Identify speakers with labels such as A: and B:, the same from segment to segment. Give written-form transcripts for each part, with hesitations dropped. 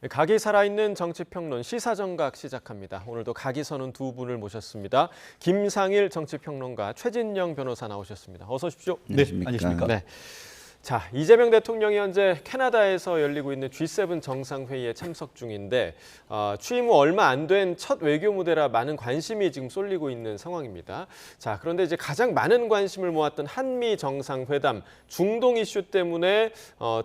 A: 각이 살아있는 정치평론 시사정각 시작합니다. 오늘도 각이 서는 두 분을 모셨습니다. 김상일 정치평론가, 최진영 변호사 나오셨습니다. 어서 오십시오.
B: 네, 안녕하십니까.
A: 네. 자, 이재명 대통령이 현재 캐나다에서 열리고 있는 G7 정상회의에 참석 중인데 취임 후 얼마 안 된 첫 외교 무대라 많은 관심이 지금 쏠리고 있는 상황입니다. 자, 그런데 이제 가장 많은 관심을 모았던 한미 정상회담, 중동 이슈 때문에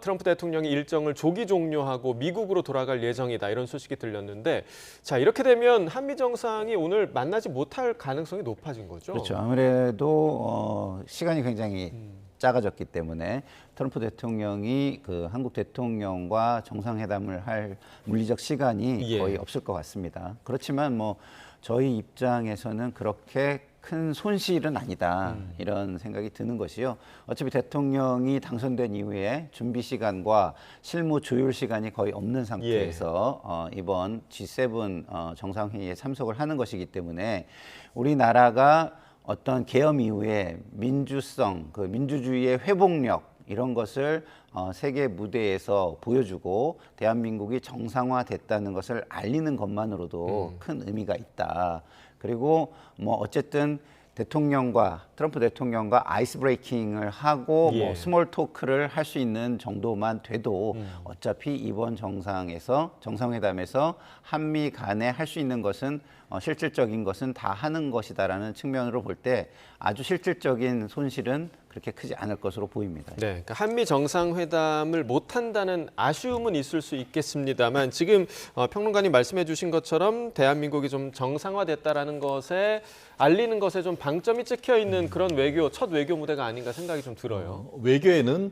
A: 트럼프 대통령이 일정을 조기 종료하고 미국으로 돌아갈 예정이다, 이런 소식이 들렸는데, 자, 이렇게 되면 한미 정상이 오늘 만나지 못할 가능성이 높아진 거죠.
B: 그렇죠. 아무래도 시간이 굉장히 작아졌기 때문에 트럼프 대통령이 그 한국 대통령과 정상회담을 할 물리적 시간이 거의 없을 것 같습니다. 그렇지만 뭐 저희 입장에서는 그렇게 큰 손실은 아니다, 이런 생각이 드는 것이요. 어차피 대통령이 당선된 이후에 준비 시간과 실무 조율 시간이 거의 없는 상태에서 이번 G7 정상회의에 참석을 하는 것이기 때문에 우리나라가 어떤 계엄 이후에 민주성, 그 민주주의의 회복력, 이런 것을 세계 무대에서 보여주고 대한민국이 정상화됐다는 것을 알리는 것만으로도 큰 의미가 있다. 그리고 뭐 어쨌든 트럼프 대통령과 아이스 브레이킹을 하고 뭐 스몰 토크를 할 수 있는 정도만 돼도 어차피 이번 정상회담에서 한미 간에 할 수 있는 것은 실질적인 것은 다 하는 것이다라는 측면으로 볼 때 아주 실질적인 손실은 그렇게 크지 않을 것으로 보입니다.
A: 네, 그러니까 한미 정상회담을 못한다는 아쉬움은 있을 수 있겠습니다만, 지금 평론가님 말씀해 주신 것처럼 대한민국이 좀 정상화됐다라는 것에 알리는 것에 좀 방점이 찍혀 있는 그런 첫 외교 무대가 아닌가 생각이 좀 들어요.
C: 외교에는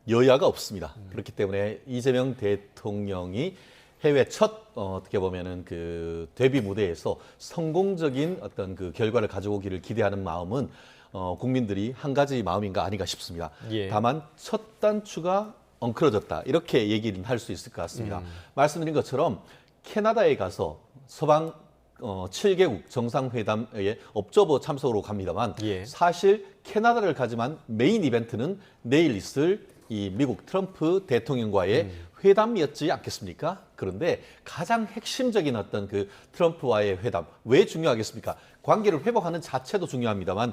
C: 여야가 없습니다. 그렇기 때문에 이재명 대통령이 해외 첫 어떻게 보면은 그 데뷔 무대에서 성공적인 어떤 그 결과를 가져오기를 기대하는 마음은 국민들이 한 가지 마음인가 아닌가 싶습니다. 다만 첫 단추가 엉클어졌다, 이렇게 얘기는 할 수 있을 것 같습니다. 말씀드린 것처럼 캐나다에 가서 서방 7개국 정상회담에 업저버 참석으로 갑니다만 사실 캐나다를 가지만 메인 이벤트는 내일 있을 이 미국 트럼프 대통령과의 회담이었지 않겠습니까? 그런데 가장 핵심적인 어떤 그 트럼프와의 회담, 왜 중요하겠습니까? 관계를 회복하는 자체도 중요합니다만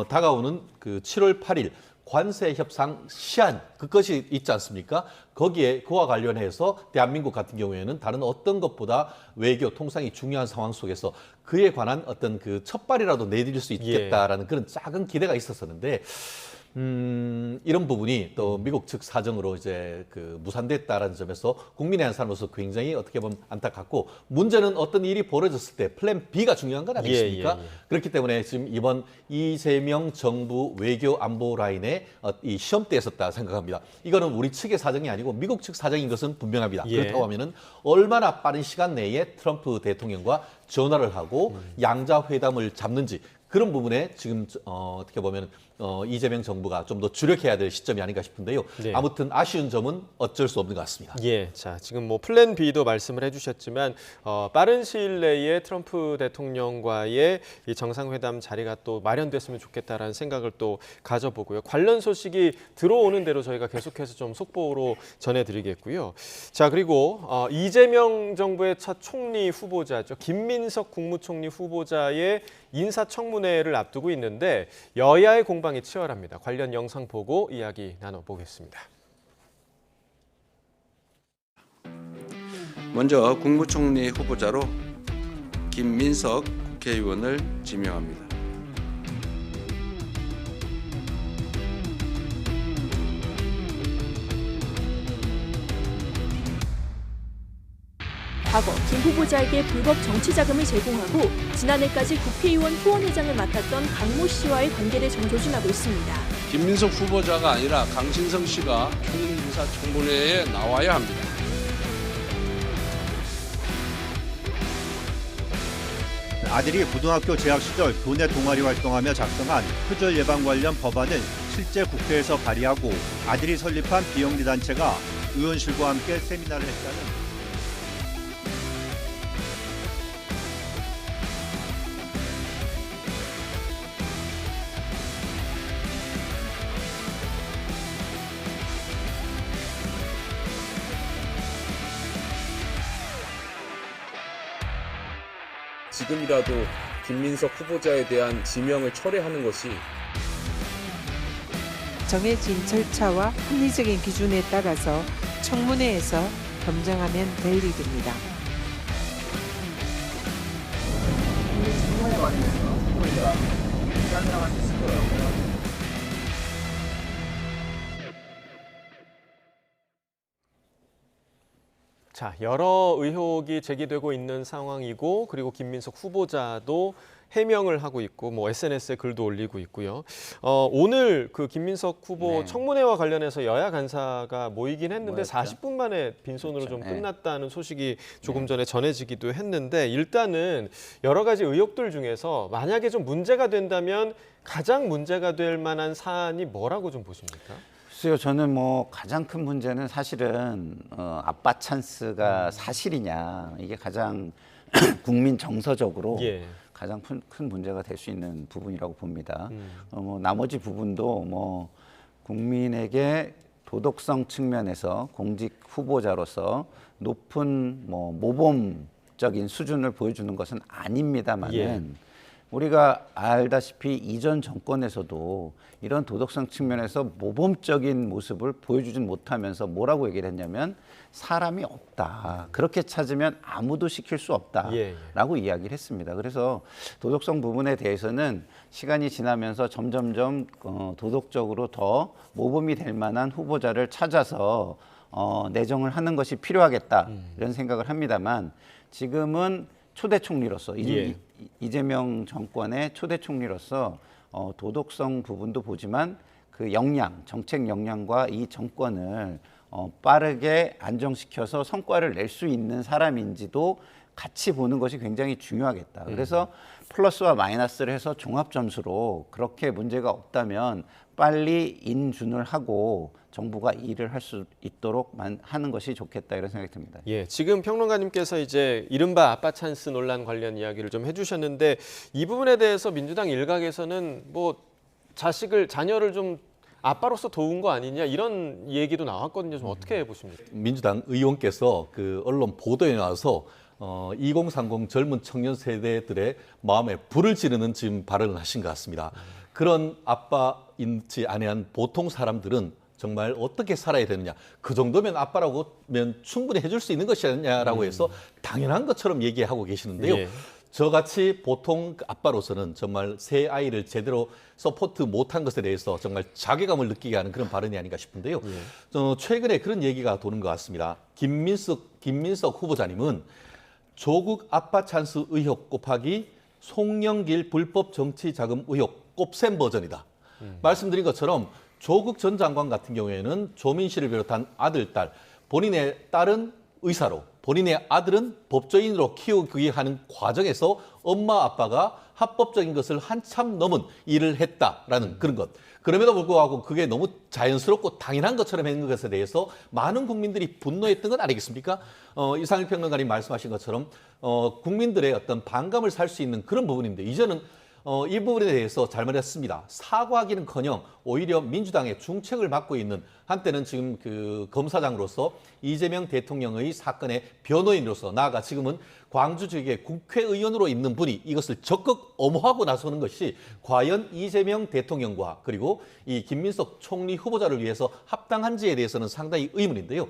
C: 다가오는 그 7월 8일 관세 협상 시한, 그것이 있지 않습니까? 그와 관련해서 대한민국 같은 경우에는 다른 어떤 것보다 외교 통상이 중요한 상황 속에서 그에 관한 어떤 그 첫발이라도 내딜 수 있겠다라는 그런 작은 기대가 있었었는데, 이런 부분이 또 미국 측 사정으로 이제 그 무산됐다라는 점에서 국민의 한 사람으로서 굉장히 어떻게 보면 안타깝고, 문제는 어떤 일이 벌어졌을 때 플랜 B가 중요한 건 아니겠습니까? 그렇기 때문에 지금 이번 이재명 정부 외교 안보 라인에 이 시험대에 섰다 생각합니다. 이거는 우리 측의 사정이 아니고 미국 측 사정인 것은 분명합니다. 그렇다고 하면은 얼마나 빠른 시간 내에 트럼프 대통령과 전화를 하고 양자 회담을 잡는지, 그런 부분에 지금 어떻게 보면 이재명 정부가 좀 더 주력해야 될 시점이 아닌가 싶은데요. 아무튼 아쉬운 점은 어쩔 수 없는 것 같습니다.
A: 자, 지금 뭐 플랜 B도 말씀을 해주셨지만 빠른 시일 내에 트럼프 대통령과의 이 정상회담 자리가 또 마련됐으면 좋겠다라는 생각을 또 가져보고요. 관련 소식이 들어오는 대로 저희가 계속해서 좀 속보로 전해드리겠고요. 자, 그리고 이재명 정부의 첫 총리 후보자죠. 김민석 국무총리 후보자의 인사청문회를 앞두고 있는데 여야의 공방이 치열합니다. 관련 영상 보고 이야기 나눠보겠습니다.
D: 먼저 국무총리 후보자로 김민석 국회의원을 지명합니다.
E: 과거 김 후보자에게 불법 정치 자금을 제공하고 지난해까지 국회의원 후원회장을 맡았던 강모 씨와의 관계를 정조준하고 있습니다.
F: 김민석 후보자가 아니라 강신성 씨가 총리 인사청문회에 나와야 합니다.
G: 아들이 고등학교 재학 시절 교내 동아리 활동하며 작성한 표절 예방 관련 법안을 실제 국회에서 발의하고 아들이 설립한 비영리 단체가 의원실과 함께 세미나를 했다는
H: 지금이라도 김민석 후보자에 대한 지명을 철회하는 것이
I: 정해진 절차와 합리적인 기준에 따라서 청문회에서 검증하면 될 일입니다.
A: 자, 여러 의혹이 제기되고 있는 상황이고 그리고 김민석 후보자도 해명을 하고 있고 뭐 SNS에 글도 올리고 있고요. 오늘 그 김민석 후보
B: 네.
A: 청문회와 관련해서 여야 간사가 모이긴 했는데
B: 뭐였죠?
A: 40분 만에 빈손으로
B: 그렇죠.
A: 좀
B: 네.
A: 끝났다는 소식이 조금 전에 전해지기도 했는데 일단은 여러 가지 의혹들 중에서 만약에 좀 문제가 된다면 가장 문제가 될 만한 사안이 뭐라고 좀 보십니까?
B: 글쎄요, 저는 뭐 가장 큰 문제는 사실은 아빠 찬스가 사실이냐 이게 가장 국민 정서적으로
A: 예.
B: 가장 큰 문제가 될 수 있는 부분이라고 봅니다. 뭐 나머지 부분도 뭐 국민에게 도덕성 측면에서 공직 후보자로서 높은 뭐 모범적인 수준을 보여주는 것은 아닙니다만은
A: 예.
B: 우리가 알다시피 이전 정권에서도 이런 도덕성 측면에서 모범적인 모습을 보여주진 못하면서 뭐라고 얘기를 했냐면 사람이 없다. 그렇게 찾으면 아무도 시킬 수 없다라고 이야기를 했습니다. 그래서 도덕성 부분에 대해서는 시간이 지나면서 점점점 도덕적으로 더 모범이 될 만한 후보자를 찾아서 내정을 하는 것이 필요하겠다 이런 생각을 합니다만 지금은 초대 총리로서 이재명 정권의 초대 총리로서 도덕성 부분도 보지만 그 역량, 정책 역량과 이 정권을 빠르게 안정시켜서 성과를 낼 수 있는 사람인지도 같이 보는 것이 굉장히 중요하겠다. 그래서 플러스와 마이너스를 해서 종합 점수로 그렇게 문제가 없다면 빨리 인준을 하고 정부가 일을 할 수 있도록 하는 것이 좋겠다 이런 생각이 듭니다.
A: 예, 지금 평론가님께서 이제 이른바 아빠 찬스 논란 관련 이야기를 좀 해주셨는데 이 부분에 대해서 민주당 일각에서는 뭐 자녀를 좀 아빠로서 도운 거 아니냐 이런 얘기도 나왔거든요. 좀 어떻게 보십니까?
C: 민주당 의원께서 그 언론 보도에 나와서 2030 젊은 청년 세대들의 마음에 불을 지르는 지금 발언을 하신 것 같습니다. 그런 아빠인지 아니한 보통 사람들은 정말 어떻게 살아야 되느냐. 그 정도면 아빠라고 하면 충분히 해줄 수 있는 것이 아니냐라고 해서 당연한 것처럼 얘기하고 계시는데요.
A: 예.
C: 저같이 보통 아빠로서는 정말 새 아이를 제대로 서포트 못한 것에 대해서 정말 자괴감을 느끼게 하는 그런 발언이 아닌가 싶은데요. 최근에 그런 얘기가 도는 것 같습니다. 김민석 후보자님은 조국 아빠 찬스 의혹 곱하기 송영길 불법 정치 자금 의혹 곱셈 버전이다. 말씀드린 것처럼 조국 전 장관 같은 경우에는 조민 씨를 비롯한 아들, 딸, 본인의 딸은 의사로, 본인의 아들은 법조인으로 키우기 하는 과정에서 엄마, 아빠가 합법적인 것을 한참 넘은 일을 했다라는 그런 것. 그럼에도 불구하고 그게 너무 자연스럽고 당연한 것처럼 했는 것에 대해서 많은 국민들이 분노했던 건 아니겠습니까? 이상일 평론가님 말씀하신 것처럼 국민들의 어떤 반감을 살 수 있는 그런 부분인데 이제는 이 부분에 대해서 잘못했습니다. 사과하기는커녕 오히려 민주당의 중책을 맡고 있는 한때는 지금 그 검사장으로서 이재명 대통령의 사건의 변호인으로서 나아가 지금은 광주 지역의 국회의원으로 있는 분이 이것을 적극 엄호하고 나서는 것이 과연 이재명 대통령과 그리고 이 김민석 총리 후보자를 위해서 합당한지에 대해서는 상당히 의문인데요.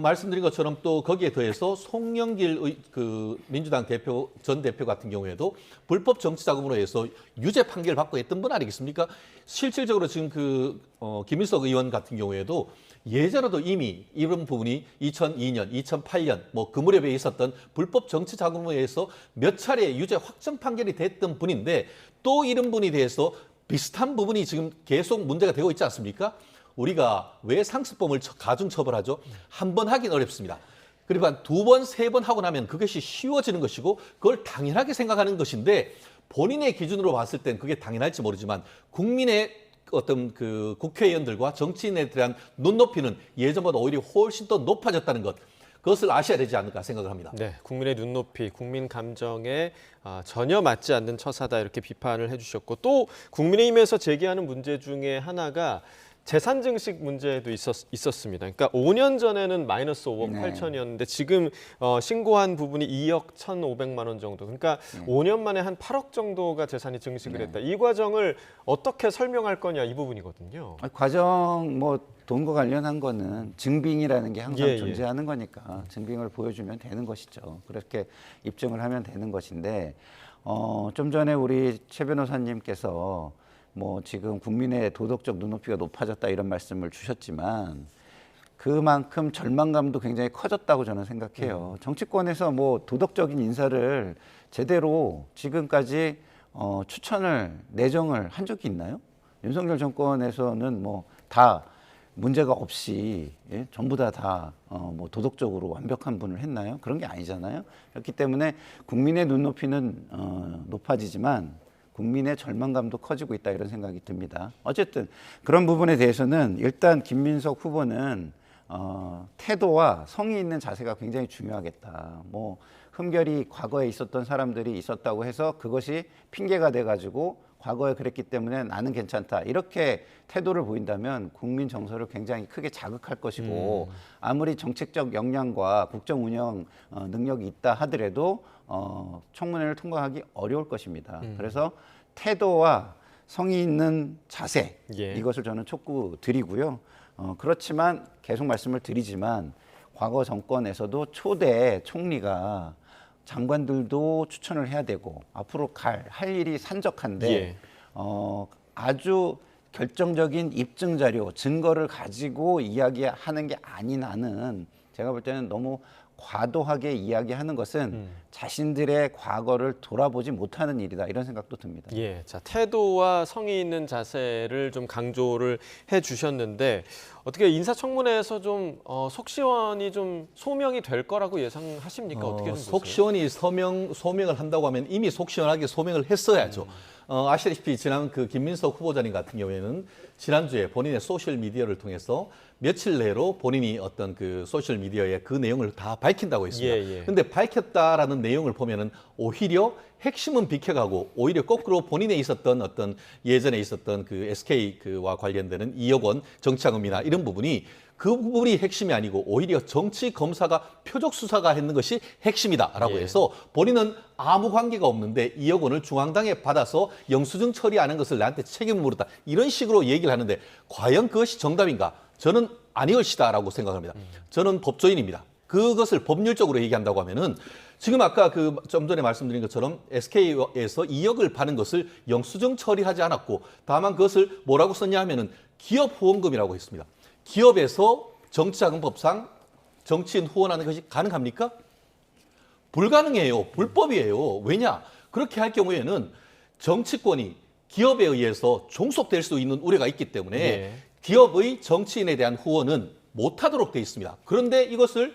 C: 말씀드린 것처럼 또 거기에 더해서 송영길 그 민주당 전 대표 같은 경우에도 불법 정치 자금으로 해서 유죄 판결을 받고 했던 분 아니겠습니까? 실질적으로 지금 김민석 의원 같은 경우에도 예전에도 이미 이런 부분이 2002년, 2008년 뭐 그 무렵에 있었던 불법 정치 자금으로 해서 몇 차례 유죄 확정 판결이 됐던 분인데 또 이런 분에 대해서 비슷한 부분이 지금 계속 문제가 되고 있지 않습니까? 우리가 왜 상습범을 가중 처벌하죠? 한 번 하긴 어렵습니다. 그리고 한 두 번, 세 번 하고 나면 그것이 쉬워지는 것이고 그걸 당연하게 생각하는 것인데 본인의 기준으로 봤을 땐 그게 당연할지 모르지만 국민의 어떤 그 국회의원들과 정치인에 대한 눈높이는 예전보다 오히려 훨씬 더 높아졌다는 것. 그것을 아셔야 되지 않을까 생각을 합니다.
A: 네, 국민의 눈높이, 국민 감정에 전혀 맞지 않는 처사다 이렇게 비판을 해주셨고 또 국민의힘에서 제기하는 문제 중에 하나가 재산 증식 문제도 있었습니다. 그러니까 5년 전에는 마이너스 5억
B: 네.
A: 8천이었는데 지금 신고한 부분이 2억 1,500만 원 정도. 그러니까 5년 만에 한 8억 정도가 재산이 증식을 했다. 이 과정을 어떻게 설명할 거냐 이 부분이거든요.
B: 과정 뭐 돈과 관련한 거는 증빙이라는 게 항상
A: 예.
B: 존재하는 거니까 증빙을 보여주면 되는 것이죠. 그렇게 입증을 하면 되는 것인데 좀 전에 우리 최 변호사님께서 뭐 지금 국민의 도덕적 눈높이가 높아졌다 이런 말씀을 주셨지만 그만큼 절망감도 굉장히 커졌다고 저는 생각해요. 정치권에서 뭐 도덕적인 인사를 제대로 지금까지 추천을 내정을 한 적이 있나요? 윤석열 정권에서는 뭐 다 문제가 없이 전부 다 뭐 도덕적으로 완벽한 분을 했나요? 그런 게 아니잖아요. 그렇기 때문에 국민의 눈높이는 높아지지만 국민의 절망감도 커지고 있다 이런 생각이 듭니다. 어쨌든 그런 부분에 대해서는 일단 김민석 후보는 태도와 성의 있는 자세가 굉장히 중요하겠다. 뭐 흠결이 과거에 있었던 사람들이 있었다고 해서 그것이 핑계가 돼가지고 과거에 그랬기 때문에 나는 괜찮다 이렇게 태도를 보인다면 국민 정서를 굉장히 크게 자극할 것이고 아무리 정책적 역량과 국정 운영 능력이 있다 하더라도 청문회를 통과하기 어려울 것입니다. 그래서 태도와 성의 있는 자세 이것을 저는 촉구드리고요. 그렇지만 계속 말씀을 드리지만 과거 정권에서도 초대 총리가 장관들도 추천을 해야 되고 앞으로 할 일이 산적한데 아주 결정적인 입증 자료, 증거를 가지고 이야기하는 게 아닌 한은 제가 볼 때는 너무 과도하게 이야기하는 것은 자신들의 과거를 돌아보지 못하는 일이다 이런 생각도 듭니다.
A: 예, 자 태도와 성의 있는 자세를 좀 강조를 해주셨는데 어떻게 인사청문회에서 좀 속 시원이 좀 소명이 될 거라고 예상하십니까? 어떻게 좀
C: 속
A: 보세요?
C: 시원이 소명을 한다고 하면 이미 속 시원하게 소명을 했어야죠. 아시다시피 지난 그 김민석 후보자님 같은 경우에는 지난주에 본인의 소셜 미디어를 통해서 며칠 내로 본인이 어떤 그 소셜 미디어에 그 내용을 다 밝힌다고 했습니다. 근데 밝혔다라는 내용을 보면은 오히려 핵심은 비켜가고 오히려 거꾸로 본인에 있었던 어떤 예전에 있었던 그 SK와 관련되는 2억 원 정치자금이나 이런 부분이 그 부분이 핵심이 아니고 오히려 정치 검사가 표적 수사가 했는 것이 핵심이다라고 해서 본인은 아무 관계가 없는데 2억 원을 중앙당에 받아서 영수증 처리하는 것을 나한테 책임을 물었다 이런 식으로 얘기를 하는데 과연 그것이 정답인가? 저는 아닐 것이다라고 생각합니다. 저는 법조인입니다. 그것을 법률적으로 얘기한다고 하면은 지금 아까 그 좀 전에 말씀드린 것처럼 SK에서 2억을 받은 것을 영수증 처리하지 않았고 다만 그것을 뭐라고 썼냐 하면은 기업 후원금이라고 했습니다. 기업에서 정치자금법상 정치인 후원하는 것이 가능합니까? 불가능해요. 불법이에요. 왜냐? 그렇게 할 경우에는 정치권이 기업에 의해서 종속될 수 있는 우려가 있기 때문에 기업의 정치인에 대한 후원은 못하도록 돼 있습니다. 그런데 이것을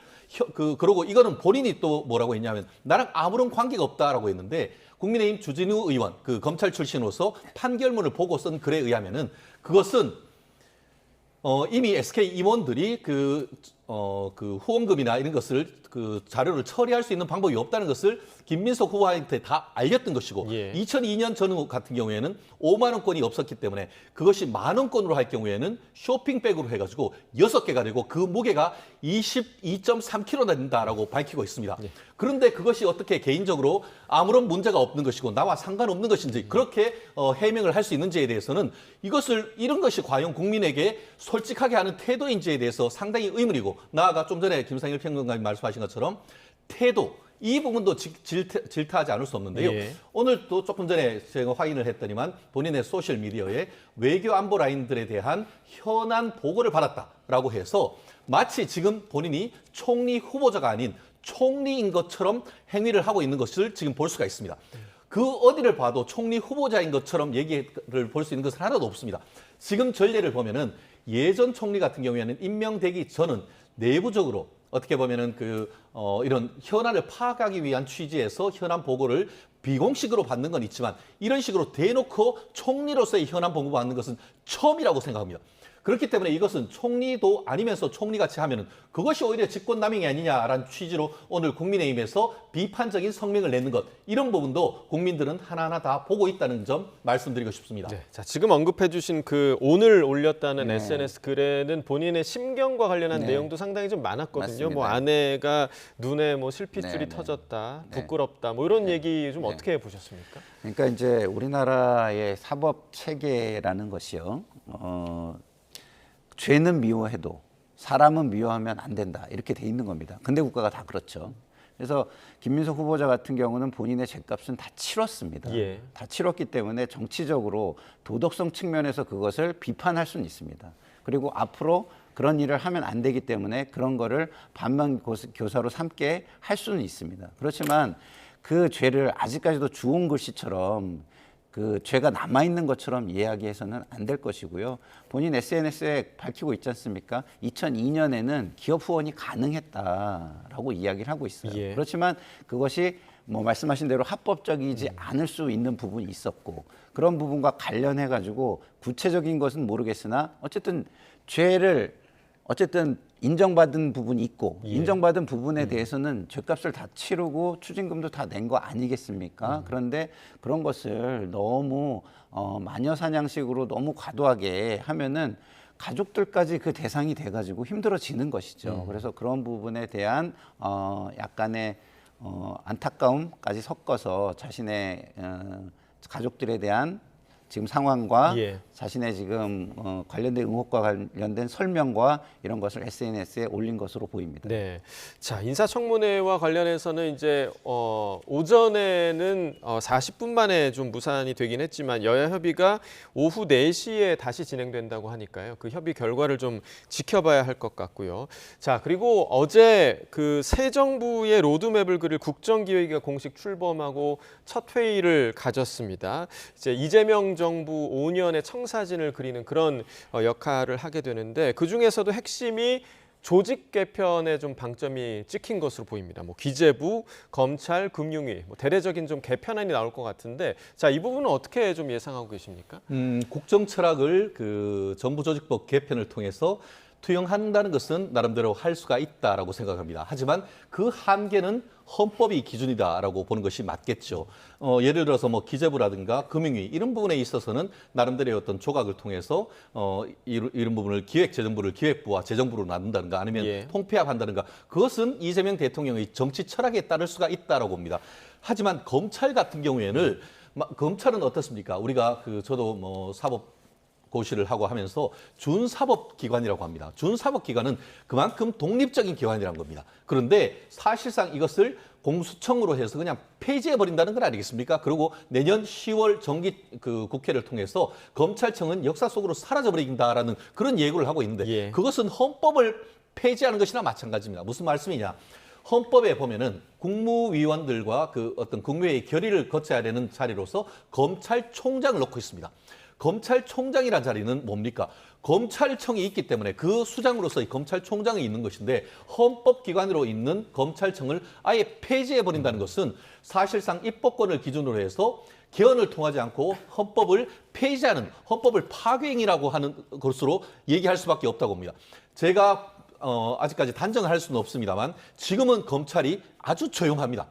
C: 그러고 이거는 본인이 또 뭐라고 했냐면 나랑 아무런 관계가 없다라고 했는데 국민의힘 주진우 의원 그 검찰 출신으로서 판결문을 보고 쓴 글에 의하면은 그것은 이미 SK 임원들이 그 후원금이나 이런 것을 그 자료를 처리할 수 있는 방법이 없다는 것을 김민석 후보한테 다 알렸던 것이고 2002년 전후 같은 경우에는 5만 원권이 없었기 때문에 그것이 만 원권으로 할 경우에는 쇼핑백으로 해가지고 6개가 되고 그 무게가 22.3kg나 된다라고 밝히고 있습니다. 그런데 그것이 어떻게 개인적으로 아무런 문제가 없는 것이고 나와 상관없는 것인지 그렇게 해명을 할 수 있는지에 대해서는 이런 것이 과연 국민에게 솔직하게 하는 태도인지에 대해서 상당히 의문이고 나아가 좀 전에 김상일 평론가님 말씀하신 것처럼 태도 이 부분도 질타하지 않을 수 없는데요. 오늘 또 조금 전에 제가 확인을 했더니만 본인의 소셜 미디어에 외교 안보 라인들에 대한 현안 보고를 받았다라고 해서 마치 지금 본인이 총리 후보자가 아닌 총리인 것처럼 행위를 하고 있는 것을 지금 볼 수가 있습니다. 그 어디를 봐도 총리 후보자인 것처럼 얘기를 볼 수 있는 것은 하나도 없습니다. 지금 전례를 보면은 예전 총리 같은 경우에는 임명되기 전은 내부적으로 어떻게 보면은 이런 현안을 파악하기 위한 취지에서 현안 보고를 비공식으로 받는 건 있지만 이런 식으로 대놓고 총리로서의 현안 보고 받는 것은 처음이라고 생각합니다. 그렇기 때문에 이것은 총리도 아니면서 총리같이 하면은 그것이 오히려 직권남용이 아니냐라는 취지로 오늘 국민의힘에서 비판적인 성명을 내는 것, 이런 부분도 국민들은 하나하나 다 보고 있다는 점 말씀드리고 싶습니다.
A: 네, 자, 지금 언급해주신 그 오늘 올렸다는 SNS 글에는 본인의 심경과 관련한 내용도 상당히 좀 많았거든요.
B: 맞습니다.
A: 뭐 아내가 눈에 뭐 실핏줄이
B: 네.
A: 터졌다, 부끄럽다, 뭐 이런 얘기 좀 어떻게 보셨습니까?
B: 그러니까 이제 우리나라의 사법 체계라는 것이요, 죄는 미워해도 사람은 미워하면 안 된다, 이렇게 돼 있는 겁니다. 근대 국가가 다 그렇죠. 그래서 김민석 후보자 같은 경우는 본인의 죗값은 다 치렀습니다.
A: 예.
B: 다 치렀기 때문에 정치적으로 도덕성 측면에서 그것을 비판할 수는 있습니다. 그리고 앞으로 그런 일을 하면 안 되기 때문에 그런 거를 반면 교사로 삼게 할 수는 있습니다. 그렇지만 그 죄를 아직까지도 주홍 글씨처럼 그 죄가 남아있는 것처럼 이야기해서는 안 될 것이고요. 본인 SNS에 밝히고 있지 않습니까? 2002년에는 기업 후원이 가능했다라고 이야기를 하고 있어요.
A: 예.
B: 그렇지만 그것이 뭐 말씀하신 대로 합법적이지 않을 수 있는 부분이 있었고, 그런 부분과 관련해가지고 구체적인 것은 모르겠으나 어쨌든 죄를 인정받은 부분이 있고, 인정받은 부분에 대해서는 죗값을 다 치르고 추징금도 다 낸 거 아니겠습니까? 그런데 그런 것을 너무 마녀사냥식으로 너무 과도하게 하면은 가족들까지 그 대상이 돼가지고 힘들어지는 것이죠. 그래서 그런 부분에 대한 약간의 안타까움까지 섞어서 자신의 가족들에 대한 지금 상황과 자신의 지금 관련된 의혹과 관련된 설명과 이런 것을 SNS에 올린 것으로 보입니다.
A: 네. 자, 인사청문회와 관련해서는 이제 오전에는 40분 만에 좀 무산이 되긴 했지만 여야 협의가 오후 4시에 다시 진행된다고 하니까요. 그 협의 결과를 좀 지켜봐야 할 것 같고요. 자, 그리고 어제 그 새 정부의 로드맵을 그릴 국정기획위가 공식 출범하고 첫 회의를 가졌습니다. 이제 이재명 정부 5년의 청사진을 그리는 그런 역할을 하게 되는데, 그중에서도 핵심이 조직 개편에 좀 방점이 찍힌 것으로 보입니다. 뭐 기재부, 검찰, 금융위, 뭐 대대적인 좀 개편안이 나올 것 같은데, 자, 이 부분은 어떻게 좀 예상하고 계십니까?
C: 국정 철학을 그 정부 조직법 개편을 통해서 투영한다는 것은 나름대로 할 수가 있다라고 생각합니다. 하지만 그 한계는 헌법이 기준이다라고 보는 것이 맞겠죠. 예를 들어서 뭐 기재부라든가 금융위 이런 부분에 있어서는 나름대로의 어떤 조각을 통해서 이런 부분을 기획재정부를 기획부와 재정부로 나눈다든가 아니면 통폐합한다든가, 그것은 이재명 대통령의 정치 철학에 따를 수가 있다라고 봅니다. 하지만 검찰 같은 경우에는 검찰은 어떻습니까? 우리가 저도 뭐 사법 고시를 하고 하면서 준사법기관이라고 합니다. 준사법기관은 그만큼 독립적인 기관이라는 겁니다. 그런데 사실상 이것을 공수처로 해서 그냥 폐지해버린다는 건 아니겠습니까? 그리고 내년 10월 정기 국회를 통해서 검찰청은 역사 속으로 사라져버린다라는 그런 예고를 하고 있는데, 그것은 헌법을 폐지하는 것이나 마찬가지입니다. 무슨 말씀이냐? 헌법에 보면은 국무위원들과 그 어떤 국무회의 결의를 거쳐야 되는 자리로서 검찰총장을 놓고 있습니다. 검찰총장이라는 자리는 뭡니까? 검찰청이 있기 때문에 그 수장으로서의 검찰총장이 있는 것인데, 헌법기관으로 있는 검찰청을 아예 폐지해버린다는 것은 사실상 입법권을 기준으로 해서 개헌을 통하지 않고 헌법을 폐지하는, 헌법을 파괴행위라고 하는 것으로 얘기할 수밖에 없다고 봅니다. 제가 아직까지 단정을 할 수는 없습니다만 지금은 검찰이 아주 조용합니다.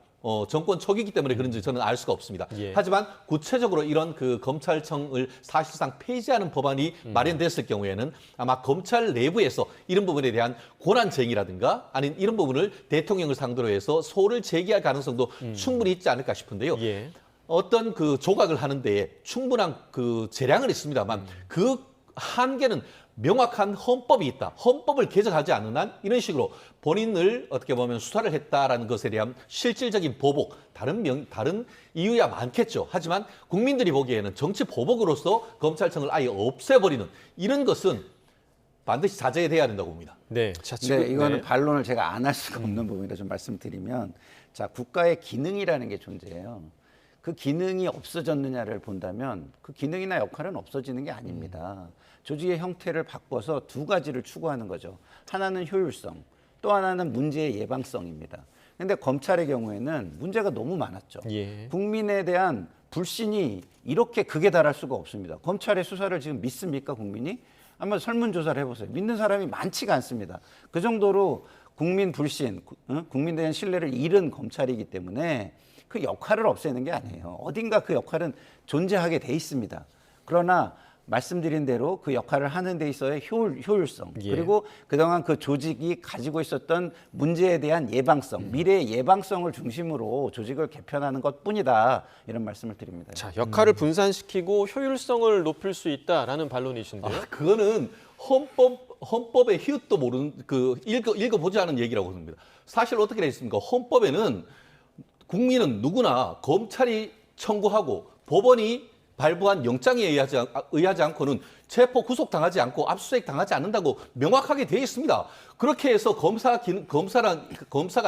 C: 정권 초기이기 때문에 그런지 저는 알 수가 없습니다. 하지만 구체적으로 이런 그 검찰청을 사실상 폐지하는 법안이 마련됐을 경우에는 아마 검찰 내부에서 이런 부분에 대한 권한쟁의라든가 아니면 이런 부분을 대통령을 상대로 해서 소를 제기할 가능성도 충분히 있지 않을까 싶은데요. 어떤 그 조각을 하는 데에 충분한 그 재량은 있습니다만 그 한계는 명확한 헌법이 있다. 헌법을 개정하지 않는 한 이런 식으로 본인을 어떻게 보면 수사를 했다라는 것에 대한 실질적인 보복, 다른 이유야 많겠죠. 하지만 국민들이 보기에는 정치 보복으로서 검찰청을 아예 없애버리는 이런 것은 반드시 자제돼야 된다고 봅니다.
B: 네, 이거는 반론을 제가 안 할 수가 없는 부분이라 좀 말씀드리면, 자, 국가의 기능이라는 게 존재해요. 그 기능이 없어졌느냐를 본다면 그 기능이나 역할은 없어지는 게 아닙니다. 조직의 형태를 바꿔서 두 가지를 추구하는 거죠. 하나는 효율성, 또 하나는 문제의 예방성입니다. 그런데 검찰의 경우에는 문제가 너무 많았죠. 국민에 대한 불신이 이렇게 극에 달할 수가 없습니다. 검찰의 수사를 지금 믿습니까, 국민이? 한번 설문조사를 해보세요. 믿는 사람이 많지가 않습니다. 그 정도로 국민 불신, 국민에 대한 신뢰를 잃은 검찰이기 때문에 그 역할을 없애는 게 아니에요. 어딘가 그 역할은 존재하게 돼 있습니다. 그러나 말씀드린 대로 그 역할을 하는 데 있어의 효율성,
A: 예.
B: 그리고 그동안 그 조직이 가지고 있었던 문제에 대한 예방성, 미래의 예방성을 중심으로 조직을 개편하는 것뿐이다. 이런 말씀을 드립니다.
A: 자, 역할을 분산시키고 효율성을 높일 수 있다라는 반론이신데요.
C: 그거는 헌법의 히읗도 모르는 읽어보지 않은 얘기라고 합니다. 사실 어떻게 되어 있습니까? 헌법에는 국민은 누구나 검찰이 청구하고 법원이 발부한 영장에 의하지 않고는 체포 구속당하지 않고 압수수색 당하지 않는다고 명확하게 되어 있습니다. 그렇게 해서 검사가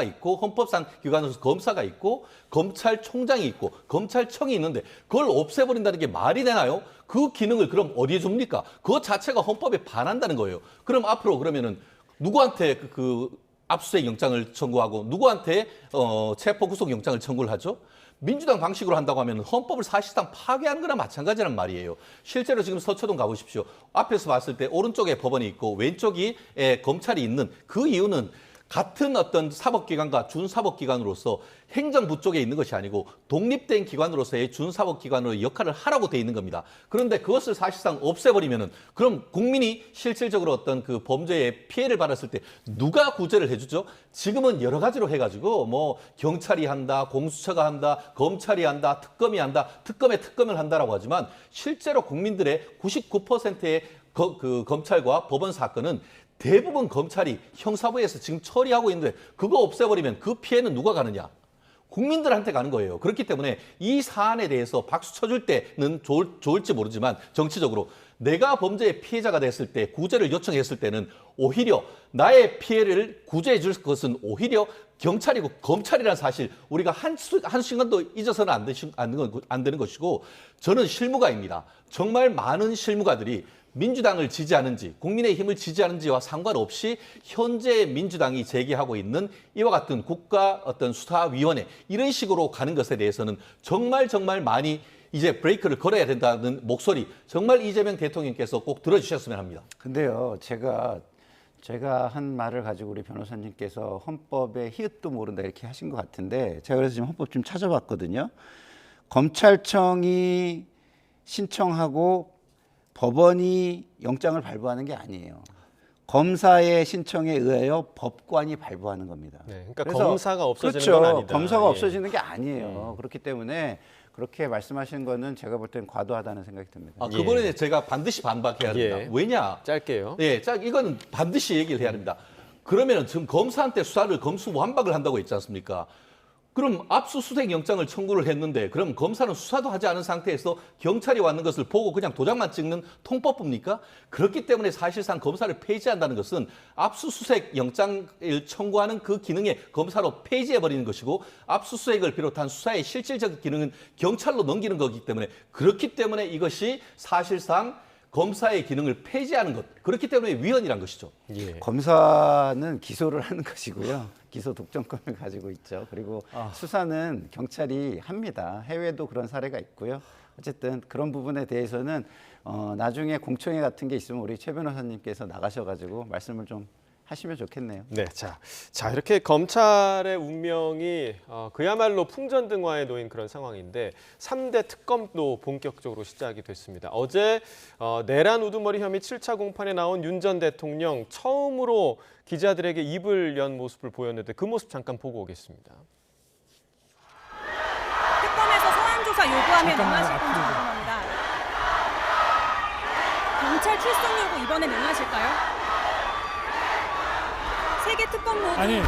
C: 있고 헌법상 기관으로서 검사가 있고 검찰총장이 있고 검찰청이 있는데 그걸 없애버린다는 게 말이 되나요? 그 기능을 그럼 어디에 줍니까? 그것 자체가 헌법에 반한다는 거예요. 그럼 앞으로 그러면은 누구한테 그 압수수색 영장을 청구하고 누구한테 체포 구속 영장을 청구를 하죠? 민주당 방식으로 한다고 하면 헌법을 사실상 파괴하는 거나 마찬가지란 말이에요. 실제로 지금 서초동 가보십시오. 앞에서 봤을 때 오른쪽에 법원이 있고 왼쪽이 검찰이 있는 그 이유는 같은 어떤 사법기관과 준사법기관으로서 행정부 쪽에 있는 것이 아니고 독립된 기관으로서의 준사법기관으로 역할을 하라고 돼 있는 겁니다. 그런데 그것을 사실상 없애버리면은 그럼 국민이 실질적으로 어떤 그 범죄에 피해를 받았을 때 누가 구제를 해주죠? 지금은 여러 가지로 해가지고 뭐 경찰이 한다, 공수처가 한다, 검찰이 한다, 특검이 한다, 특검에 특검을 한다라고 하지만 실제로 국민들의 99%의 그 검찰과 법원 사건은 대부분 검찰이 형사부에서 지금 처리하고 있는데 그거 없애버리면 그 피해는 누가 가느냐? 국민들한테 가는 거예요. 그렇기 때문에 이 사안에 대해서 박수 쳐줄 때는 좋을지 모르지만 정치적으로 내가 범죄의 피해자가 됐을 때 구제를 요청했을 때는 오히려 나의 피해를 구제해 줄 것은 오히려 경찰이고 검찰이라는 사실 우리가 한순간도 잊어서는 안 되는 것이고 저는 실무가입니다. 정말 많은 실무가들이 민주당을 지지하는지 국민의힘을 지지하는지와 상관없이 현재 민주당이 제기하고 있는 이와 같은 국가 어떤 수사위원회 이런 식으로 가는 것에 대해서는 정말 많이 이제 브레이크를 걸어야 된다는 목소리 정말 이재명 대통령께서 꼭 들어주셨으면 합니다.
B: 근데요, 제가 한 말을 가지고 우리 변호사님께서 헌법의 히읗도 모른다 이렇게 하신 것 같은데 제가 그래서 지금 헌법 좀 찾아봤거든요. 검찰청이 신청하고 법원이 영장을 발부하는 게 아니에요. 검사의 신청에 의하여 법관이 발부하는 겁니다.
A: 네, 그러니까
B: 그래서
A: 검사가 없어지는
B: 그렇죠.
A: 건 아니다.
B: 검사가
A: 예.
B: 없어지는 게 아니에요. 그렇기 때문에 그렇게 말씀하시는 거는 제가 볼 때는 과도하다는 생각이 듭니다.
C: 그 부분에 제가 반드시 반박해야 됩니다.
A: 예.
C: 왜냐?
A: 짧게요.
C: 예, 이거는 반드시 얘기를 해야 됩니다. 그러면은 지금 검사한테 수사를 검수완박을 한다고 했지 않습니까? 그럼 압수수색 영장을 청구를 했는데 그럼 검사는 수사도 하지 않은 상태에서 경찰이 왔는 것을 보고 그냥 도장만 찍는 통법입니까? 그렇기 때문에 사실상 검사를 폐지한다는 것은 압수수색 영장을 청구하는 그 기능에 검사로 폐지해버리는 것이고 압수수색을 비롯한 수사의 실질적인 기능은 경찰로 넘기는 거기 때문에 그렇기 때문에 이것이 사실상 검사의 기능을 폐지하는 것. 그렇기 때문에 위헌이란 것이죠.
A: 예.
B: 검사는 기소를 하는 것이고요. 기소 독점권을 가지고 있죠. 그리고 수사는 경찰이 합니다. 해외도 그런 사례가 있고요. 어쨌든 그런 부분에 대해서는 나중에 공청회 같은 게 있으면 우리 최 변호사님께서 나가셔가지고 말씀을 좀 하시면 좋겠네요.
A: 네, 자 이렇게 검찰의 운명이 그야말로 풍전등화에 놓인 그런 상황인데 3대 특검도 본격적으로 시작이 됐습니다. 어제 내란 우두머리 혐의 7차 공판에 나온 윤 전 대통령 처음으로 기자들에게 입을 연 모습을 보였는데 그 모습 잠깐 보고 오겠습니다.
J: 특검에서 소환 조사 요구하면 응하실 건지 궁금합니다. 경찰 출석 요구 이번에 응하실까요? 세계 특검 모두
K: 아니,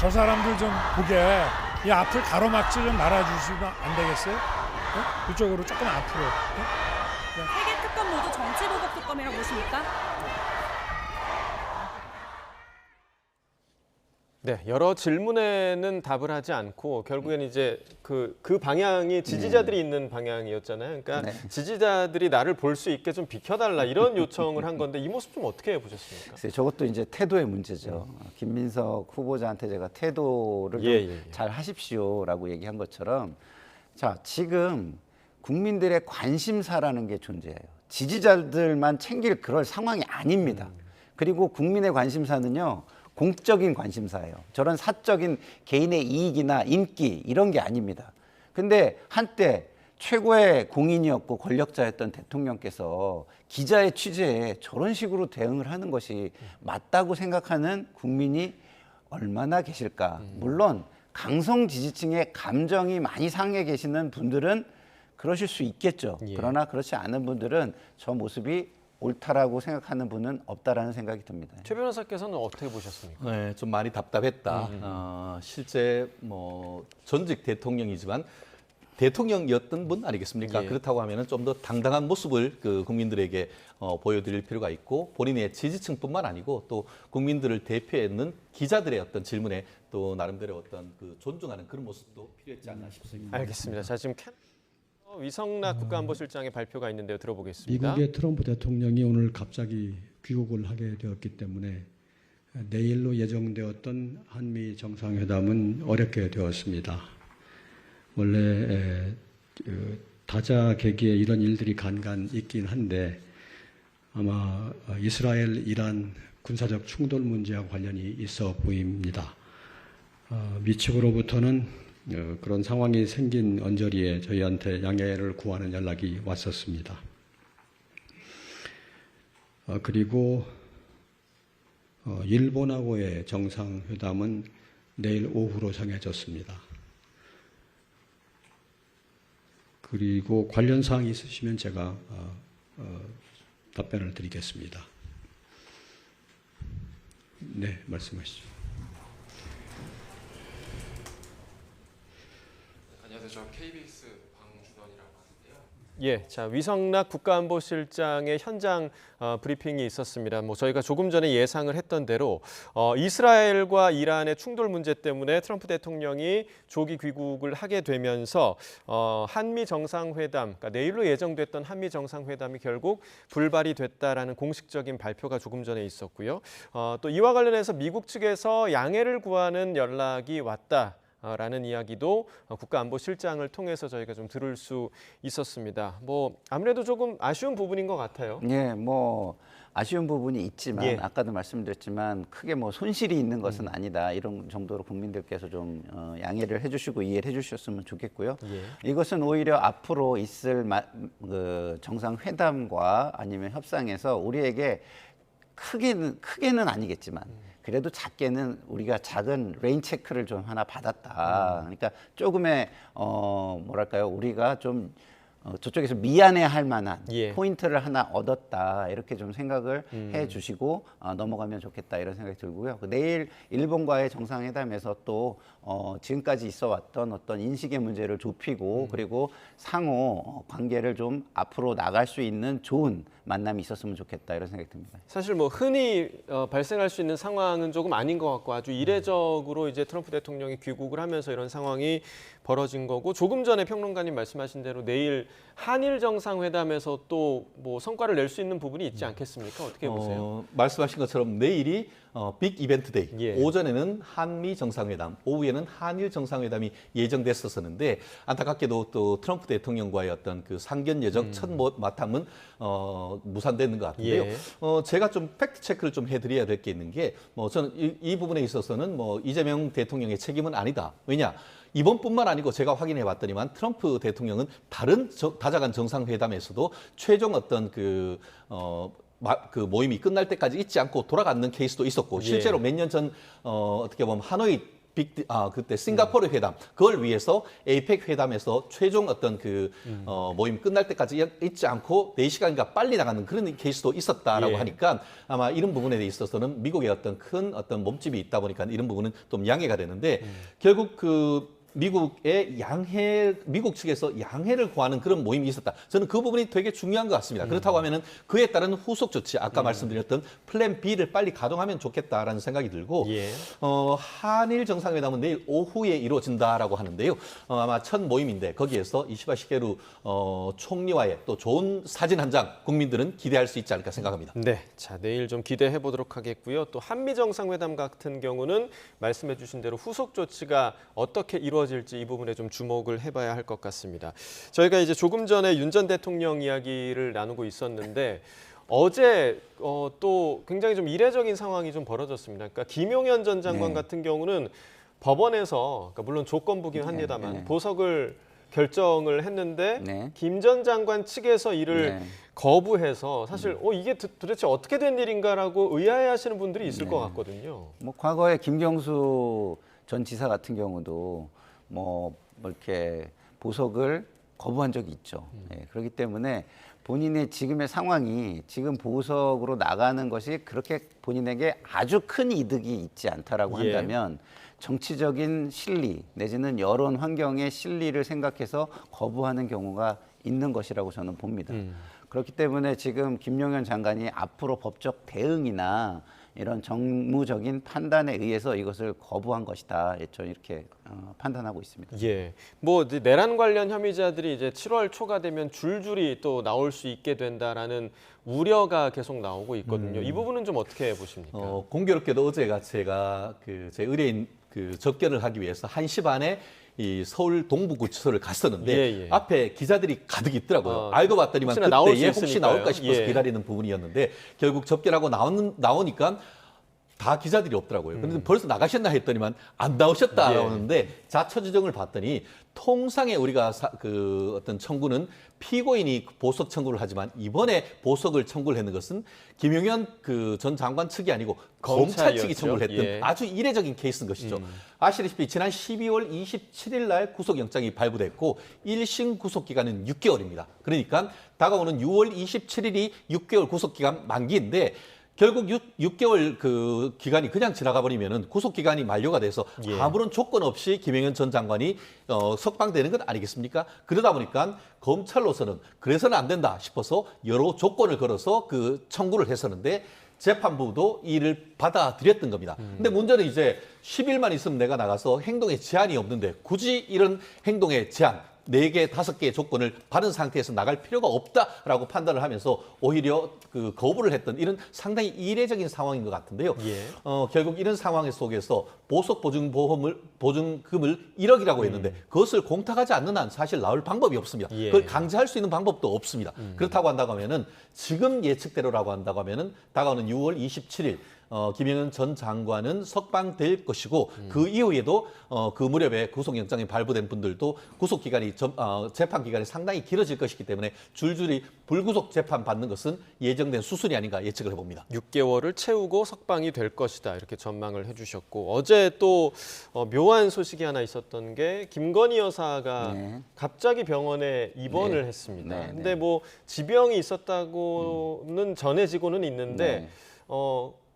K: 저 사람들 좀 보게 이 앞을 가로막지 좀 말아주시면 안 되겠어요? 네? 이쪽으로 조금 앞으로. 네?
J: 세계 특검 모두 정치보복 특검이라고 보십니까?
A: 네, 여러 질문에는 답을 하지 않고 결국엔 이제 그 방향이 지지자들이 있는 방향이었잖아요. 그러니까 지지자들이 나를 볼 수 있게 좀 비켜달라 이런 요청을 한 건데 이 모습 좀 어떻게 보셨습니까?
B: 글쎄요, 저것도 이제 태도의 문제죠. 김민석 후보자한테 제가 태도를 잘 하십시오라고 얘기한 것처럼 자, 지금 국민들의 관심사라는 게 존재해요. 지지자들만 챙길 그럴 상황이 아닙니다. 그리고 국민의 관심사는요, 공적인 관심사예요. 저런 사적인 개인의 이익이나 인기 이런 게 아닙니다. 근데 한때 최고의 공인이었고 권력자였던 대통령께서 기자의 취재에 저런 식으로 대응을 하는 것이 맞다고 생각하는 국민이 얼마나 계실까. 물론 강성 지지층의 감정이 많이 상해 계시는 분들은 그러실 수 있겠죠.
A: 예.
B: 그러나 그렇지 않은 분들은 저 모습이 옳다라고 생각하는 분은 없다라는 생각이 듭니다.
A: 최 변호사께서는 어떻게 보셨습니까?
C: 네, 좀 많이 답답했다. 실제 뭐 전직 대통령이지만 대통령이었던 분 아니겠습니까?
A: 예.
C: 그렇다고 하면은 좀 더 당당한 모습을 그 국민들에게 보여드릴 필요가 있고 본인의 지지층뿐만 아니고 또 국민들을 대표하는 기자들의 어떤 질문에 또 나름대로 어떤 그 존중하는 그런 모습도 필요했지 않나 싶습니다.
A: 알겠습니다. 자, 지금 위성락 국가안보실장의 발표가 있는데요. 들어보겠습니다.
L: 미국의 트럼프 대통령이 오늘 갑자기 귀국을 하게 되었기 때문에 내일로 예정되었던 한미 정상회담은 어렵게 되었습니다. 원래 다자계기에 이런 일들이 간간 있긴 한데 아마 이스라엘 이란 군사적 충돌 문제와 관련이 있어 보입니다. 미 측으로부터는 그런 상황이 생긴 언저리에 저희한테 양해를 구하는 연락이 왔었습니다. 그리고 일본하고의 정상회담은 내일 오후로 정해졌습니다. 그리고 관련 사항이 있으시면 제가 답변을 드리겠습니다. 네, 말씀하시죠.
M: 안녕하세요. 저 KBS 방준원이라고 하는데요.
A: 예, 자 위성락 국가안보실장의 현장 브리핑이 있었습니다. 뭐 저희가 조금 전에 예상을 했던 대로 이스라엘과 이란의 충돌 문제 때문에 트럼프 대통령이 조기 귀국을 하게 되면서 한미 정상회담, 그러니까 내일로 예정됐던 한미 정상회담이 결국 불발이 됐다라는 공식적인 발표가 조금 전에 있었고요. 또 이와 관련해서 미국 측에서 양해를 구하는 연락이 왔다. 라는 이야기도 국가안보실장을 통해서 저희가 좀 들을 수 있었습니다. 뭐 아무래도 조금 아쉬운 부분인 것 같아요.
B: 예, 뭐 아쉬운 부분이 있지만
A: 예.
B: 아까도 말씀드렸지만 크게 뭐 손실이 있는 것은 아니다. 이런 정도로 국민들께서 좀 양해를 해주시고 이해를 해주셨으면 좋겠고요.
A: 예.
B: 이것은 오히려 앞으로 있을 그 정상회담과 아니면 협상에서 우리에게 크게는 아니겠지만 그래도 작게는 우리가 작은 레인 체크를 좀 하나 받았다. 그러니까 조금의 뭐랄까요, 우리가 좀 저쪽에서 미안해할 만한
A: 예.
B: 포인트를 하나 얻었다. 이렇게 좀 생각을 해주시고 넘어가면 좋겠다 이런 생각이 들고요. 내일 일본과의 정상회담에서 또 지금까지 있어왔던 어떤 인식의 문제를 좁히고 그리고 상호 관계를 좀 앞으로 나갈 수 있는 좋은 만남이 있었으면 좋겠다 이런 생각이 듭니다.
A: 사실 뭐 흔히 발생할 수 있는 상황은 조금 아닌 것 같고 아주 이례적으로 이제 트럼프 대통령이 귀국을 하면서 이런 상황이 벌어진 거고 조금 전에 평론가님 말씀하신 대로 내일 한일 정상회담에서 또 뭐 성과를 낼 수 있는 부분이 있지 않겠습니까? 어떻게 보세요?
C: 말씀하신 것처럼 내일이 빅 이벤트 데이.
A: 예.
C: 오전에는 한미 정상회담, 오후에는 한일 정상회담이 예정됐었는데 안타깝게도 또 트럼프 대통령과의 어떤 그 상견 예정 첫 마탐은 무산되는 것 같은데요.
A: 예.
C: 제가 좀 팩트 체크를 좀 해드려야 될 게 있는 게 뭐 저는 이 부분에 있어서는 뭐 이재명 대통령의 책임은 아니다. 왜냐? 이번뿐만 아니고 제가 확인해 봤더니만 트럼프 대통령은 다른 다자간 정상회담에서도 최종 어떤 그 모임이 끝날 때까지 잊지 않고 돌아가는 케이스도 있었고 실제로 몇 년 전 어떻게 보면 하노이 그때 싱가포르 회담 그걸 위해서 에이펙 회담에서 최종 어떤 그 모임 끝날 때까지 잊지 않고 4시간인가 빨리 나가는 그런 케이스도 있었다라고
A: 예.
C: 하니까 아마 이런 부분에 있어서는 미국의 어떤 큰 어떤 몸집이 있다 보니까 이런 부분은 좀 양해가 되는데 결국 그 미국 측에서 양해를 구하는 그런 모임이 있었다. 저는 그 부분이 되게 중요한 것 같습니다. 그렇다고 하면은 그에 따른 후속 조치, 아까 말씀드렸던 플랜 B를 빨리 가동하면 좋겠다라는 생각이 들고,
A: 예.
C: 한일 정상회담은 내일 오후에 이루어진다라고 하는데요. 아마 첫 모임인데 거기에서 이시바 시게루 총리와의 또 좋은 사진 한 장 국민들은 기대할 수 있지 않을까 생각합니다.
A: 네, 자 내일 좀 기대해 보도록 하겠고요. 또 한미 정상회담 같은 경우는 말씀해 주신 대로 후속 조치가 어떻게 이루어질지 이루어질지 이 부분에 좀 주목을 해봐야 할 것 같습니다. 저희가 이제 조금 전에 윤 전 대통령 이야기를 나누고 있었는데 어제 또 굉장히 좀 이례적인 상황이 좀 벌어졌습니다. 그러니까 김용현 전 장관 같은 경우는 법원에서 그러니까 물론 조건부긴 합니다만 보석을 결정을 했는데 김 전 장관 측에서 이를 거부해서 사실 이게 도대체 어떻게 된 일인가라고 의아해하시는 분들이 있을 것 같거든요.
B: 뭐 과거에 김경수 전 지사 같은 경우도 뭐 이렇게 보석을 거부한 적이 있죠. 그렇기 때문에 본인의 지금의 상황이 지금 보석으로 나가는 것이 그렇게 본인에게 아주 큰 이득이 있지 않다라고 한다면 정치적인 실리 내지는 여론 환경의 실리를 생각해서 거부하는 경우가 있는 것이라고 저는 봅니다. 그렇기 때문에 지금 김용현 장관이 앞으로 법적 대응이나 이런 정무적인 판단에 의해서 이것을 거부한 것이다. 저는 이렇게 판단하고 있습니다.
A: 예, 뭐 내란 관련 혐의자들이 이제 7월 초가 되면 줄줄이 또 나올 수 있게 된다라는 우려가 계속 나오고 있거든요. 이 부분은 좀 어떻게 보십니까?
C: 공교롭게도 어제가 제가 제 의뢰인 접견을 하기 위해서 1시 반에 이 서울 동부구치소를 갔었는데 앞에 기자들이 가득 있더라고요. 알고 봤더니만 그때에 혹시 나올까 싶어서 기다리는 부분이었는데 결국 접견하고 나오니까 다 기자들이 없더라고요. 그런데 벌써 나가셨나 했더니만 안 나오셨다라고 하는데 자초지종을 봤더니 통상에 우리가 어떤 청구는 피고인이 보석 청구를 하지만 이번에 보석을 청구를 했는 것은 김용현 전 장관 측이 아니고 검찰 측이 청구를 했던 아주 이례적인 케이스인 것이죠. 아시다시피 지난 12월 27일 날 구속영장이 발부됐고 1심 구속기간은 6개월입니다. 그러니까 다가오는 6월 27일이 6개월 구속기간 만기인데 결국 6개월 기간이 그냥 지나가 버리면은 구속 기간이 만료가 돼서 아무런 조건 없이 김용현 전 장관이 석방되는 건 아니겠습니까? 그러다 보니까 검찰로서는 그래서는 안 된다 싶어서 여러 조건을 걸어서 청구를 했었는데 재판부도 이를 받아들였던 겁니다. 근데 문제는 이제 10일만 있으면 내가 나가서 행동에 제한이 없는데 굳이 이런 행동에 제한 4개, 5개의 조건을 받은 상태에서 나갈 필요가 없다라고 판단을 하면서 오히려 거부를 했던 이런 상당히 이례적인 상황인 것 같은데요. 결국 이런 상황 속에서 보석 보증금을 1억이라고 했는데 그것을 공탁하지 않는 한 사실 나올 방법이 없습니다. 그걸 강제할 수 있는 방법도 없습니다. 그렇다고 한다고 하면은 지금 예측대로라고 한다고 하면은 다가오는 6월 27일 김용현 전 장관은 석방될 것이고 그 이후에도 그 무렵에 구속영장이 발부된 분들도 구속기간이 재판 기간이 상당히 길어질 것이기 때문에 줄줄이 불구속 재판 받는 것은 예정된 수순이 아닌가 예측을 해봅니다.
A: 6개월을 채우고 석방이 될 것이다 이렇게 전망을 해주셨고 어제 또 묘한 소식이 하나 있었던 게 김건희 여사가 갑자기 병원에 입원을 했습니다. 근데 뭐 지병이 있었다고는 전해지고는 있는데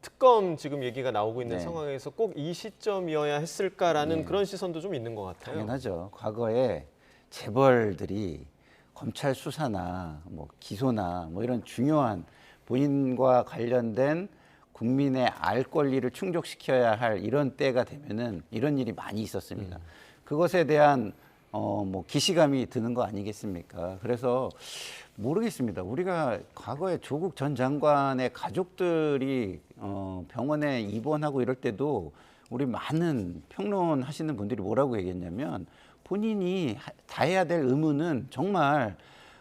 A: 특검 지금 얘기가 나오고 있는 상황에서 꼭 이 시점이어야 했을까라는 그런 시선도 좀 있는 것 같아요.
B: 당연하죠. 과거에 재벌들이 검찰 수사나 뭐 기소나 뭐 이런 중요한 본인과 관련된 국민의 알 권리를 충족시켜야 할 이런 때가 되면은 이런 일이 많이 있었습니다. 그것에 대한 뭐 기시감이 드는 거 아니겠습니까? 그래서 모르겠습니다. 우리가 과거에 조국 전 장관의 가족들이 병원에 입원하고 이럴 때도 우리 많은 평론하시는 분들이 뭐라고 얘기했냐면 본인이 다 해야 될 의무는 정말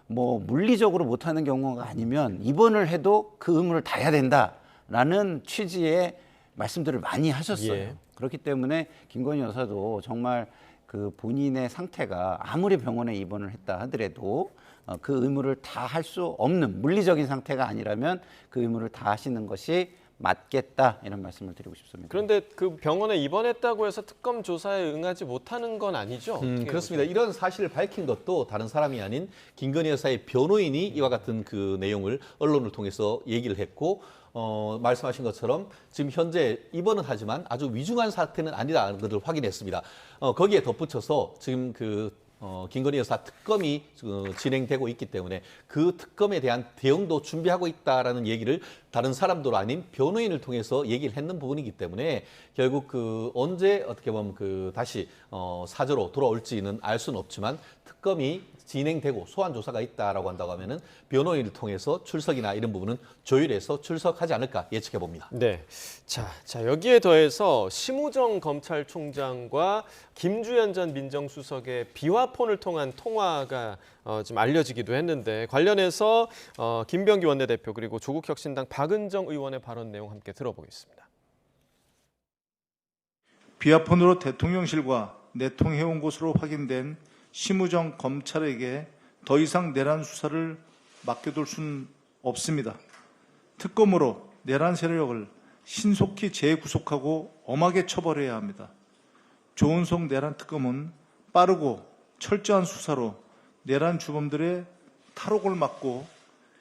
B: 뭐 물리적으로 못하는 경우가 아니면 입원을 해도 그 의무를 다 해야 된다라는 취지의 말씀들을 많이 하셨어요. 그렇기 때문에 김건희 여사도 정말 본인의 상태가 아무리 병원에 입원을 했다 하더라도 그 의무를 다 할 수 없는 물리적인 상태가 아니라면 그 의무를 다 하시는 것이 맞겠다 이런 말씀을 드리고 싶습니다.
A: 그런데 그 병원에 입원했다고 해서 특검 조사에 응하지 못하는 건 아니죠?
C: 그렇습니다. 이런 사실을 밝힌 것도 다른 사람이 아닌 김건희 여사의 변호인이 이와 같은 내용을 언론을 통해서 얘기를 했고 말씀하신 것처럼 지금 현재 입원은 하지만 아주 위중한 사태는 아니다라는 것을 확인했습니다. 거기에 덧붙여서 지금 김건희 여사 특검이 진행되고 있기 때문에 그 특검에 대한 대응도 준비하고 있다라는 얘기를 다른 사람들 아닌 변호인을 통해서 얘기를 했는 부분이기 때문에 결국 언제 어떻게 보면 다시 사저로 돌아올지는 알 수는 없지만 특검이 진행되고 소환 조사가 있다라고 한다고 하면은 변호인을 통해서 출석이나 이런 부분은 조율해서 출석하지 않을까 예측해 봅니다.
A: 네. 자, 여기에 더해서 심우정 검찰총장과 김주현 전 민정수석의 비화폰을 통한 통화가 좀 알려지기도 했는데 관련해서 김병기 원내대표 그리고 조국혁신당 박은정 의원의 발언 내용 함께 들어보겠습니다.
N: 비화폰으로 대통령실과 내통해온 것으로 확인된 심우정 검찰에게 더 이상 내란 수사를 맡겨둘 수는 없습니다. 특검으로 내란 세력을 신속히 재구속하고 엄하게 처벌해야 합니다. 조은석 내란 특검은 빠르고 철저한 수사로 내란 주범들의 탈옥을 막고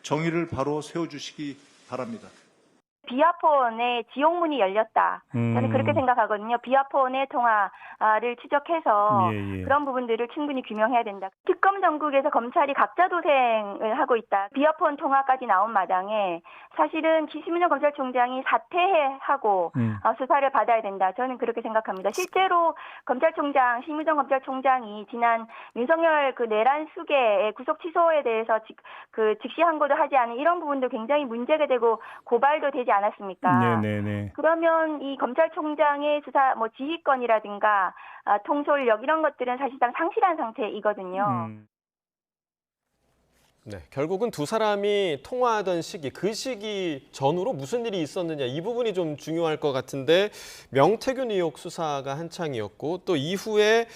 N: 정의를 바로 세워주시기 바랍니다.
O: 비화폰에 지옥문이 열렸다. 저는 그렇게 생각하거든요. 비화폰의 통화를 추적해서 그런 부분들을 충분히 규명해야 된다. 특검 전국에서 검찰이 각자 도생을 하고 있다. 비화폰 통화까지 나온 마당에 사실은 심우정 검찰총장이 사퇴하고 수사를 받아야 된다. 저는 그렇게 생각합니다. 실제로 심우정 검찰총장이 지난 윤석열 내란 수계의 구속 취소에 대해서 즉시 항고도 하지 않은 이런 부분도 굉장히 문제가 되고 고발도 되지 않았습니까?
P: 네네네.
O: 그러면 이 검찰총장의 수사 지휘권이라든가 통솔력 이런 것들은 사실상 상실한 상태이거든요.
A: 네, 결국은 두 사람이 통화하던 시기, 그 시기 전후로 무슨 일이 있었느냐 이 부분이 좀 중요할 것 같은데 명태균 의혹 수사가 한창이었고 또 이후에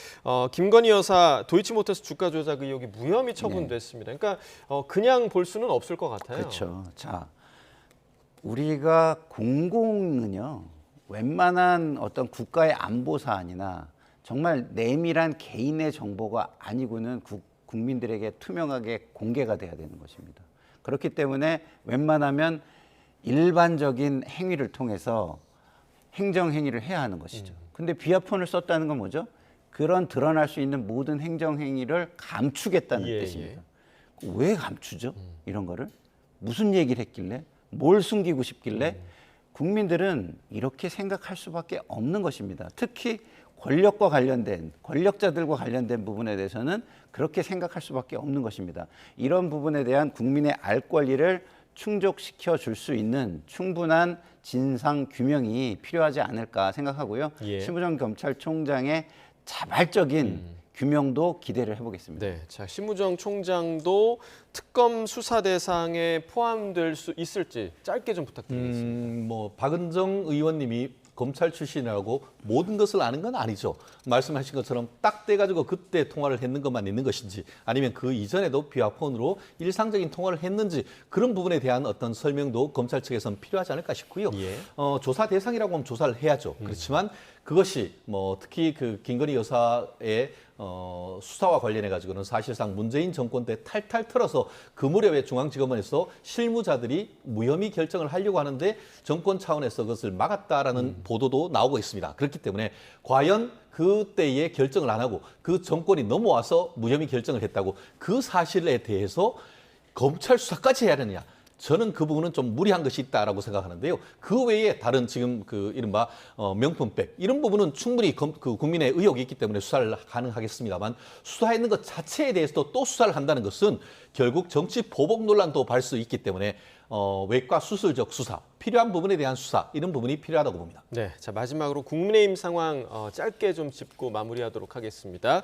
A: 김건희 여사 도이치모터스 주가 조작 의혹이 무혐의 처분됐습니다. 그러니까 그냥 볼 수는 없을 것 같아요.
B: 그렇죠. 자, 우리가 공공은요 웬만한 어떤 국가의 안보 사안이나 정말 내밀한 개인의 정보가 아니고는 국민들에게 투명하게 공개가 돼야 되는 것입니다. 그렇기 때문에 웬만하면 일반적인 행위를 통해서 행정행위를 해야 하는 것이죠. 근데 비화폰을 썼다는 건 뭐죠? 그런 드러날 수 있는 모든 행정행위를 감추겠다는 뜻입니다. 왜 감추죠? 이런 거를? 무슨 얘기를 했길래? 뭘 숨기고 싶길래? 국민들은 이렇게 생각할 수밖에 없는 것입니다. 특히 권력자들과 관련된 부분에 대해서는 그렇게 생각할 수밖에 없는 것입니다. 이런 부분에 대한 국민의 알 권리를 충족시켜 줄 수 있는 충분한 진상 규명이 필요하지 않을까 생각하고요. 심우정 검찰총장의 자발적인 규명도 기대를 해보겠습니다.
A: 네, 자 심우정 총장도 특검 수사 대상에 포함될 수 있을지 짧게 좀 부탁드리겠습니다.
C: 박은정 의원님이 검찰 출신이라고 모든 것을 아는 건 아니죠. 말씀하신 것처럼 딱 떼가지고 그때 통화를 했는 것만 있는 것인지 아니면 그 이전에도 비화폰으로 일상적인 통화를 했는지 그런 부분에 대한 어떤 설명도 검찰 측에서는 필요하지 않을까 싶고요. 조사 대상이라고 하면 조사를 해야죠. 그렇지만 그것이 특히 김건희 여사의 수사와 관련해 가지고는 사실상 문재인 정권 때 탈탈 털어서 그 무렵에 중앙지검원에서 실무자들이 무혐의 결정을 하려고 하는데 정권 차원에서 그것을 막았다라는 보도도 나오고 있습니다. 그렇기 때문에 과연 그때의 결정을 안 하고 그 정권이 넘어와서 무혐의 결정을 했다고 그 사실에 대해서 검찰 수사까지 해야 되느냐? 저는 그 부분은 좀 무리한 것이 있다라고 생각하는데요. 그 외에 다른 지금 이른바 명품백 이런 부분은 충분히 국민의 의혹이 있기 때문에 수사를 가능하겠습니다만 수사했는 것 자체에 대해서도 또 수사를 한다는 것은 결국 정치 보복 논란도 발 수 있기 때문에 외과 수술적 수사, 필요한 부분에 대한 수사 이런 부분이 필요하다고 봅니다.
A: 네, 자 마지막으로 국민의힘 상황 짧게 좀 짚고 마무리하도록 하겠습니다.